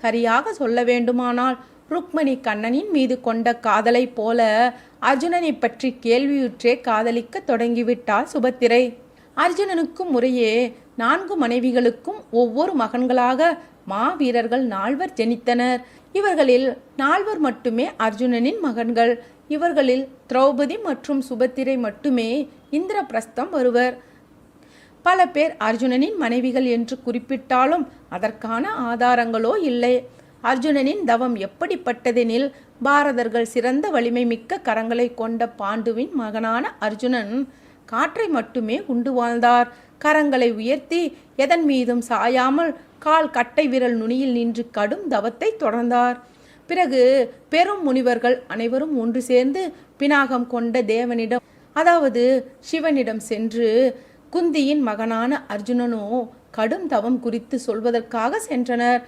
சரியாக சொல்ல வேண்டுமானால் ருக்மணி கண்ணனின் மீது கொண்ட காதலைப் போல அர்ஜுனனை பற்றி கேள்வியுற்றே காதலிக்க தொடங்கிவிட்டாள் சுபத்திரை. அர்ஜுனனுக்கும் முறையே 4 மனைவிகளுக்கும் ஒவ்வொரு மகன்களாக மாவீரர்கள் 4 ஜனித்தனர். இவர்களில் 4 மட்டுமே அர்ஜுனனின் மகன்கள். இவர்களில் திரௌபதி மற்றும் சுபத்திரை மட்டுமே இந்திரபிரஸ்தம் வருவர். பல பேர் அர்ஜுனனின் மனைவிகள் என்று குறிப்பிட்டாலும் அதற்கான ஆதாரங்களோ இல்லை. அர்ஜுனனின் தவம் எப்படிப்பட்டதெனில், பாரதர்கள் சிறந்த வலிமை மிக்க கரங்களை கொண்ட பாண்டுவின் மகனான அர்ஜுனன் காற்றை மட்டுமே உண்டு வாழ்ந்தார். கரங்களை உயர்த்தி எதன் மீதும் சாயாமல் கால் கட்டை விரல் நுனியில் நின்று கடும் தவத்தை தொடர்ந்தார். பிறகு பெரும் முனிவர்கள் அனைவரும் ஒன்று சேர்ந்து பினாகம் கொண்ட தேவனிடம், அதாவது சிவனிடம் சென்று குந்தியின் மகனான அர்ஜுனனோ கடும் தவம் குறித்து சொல்வதற்காக சென்றனர்.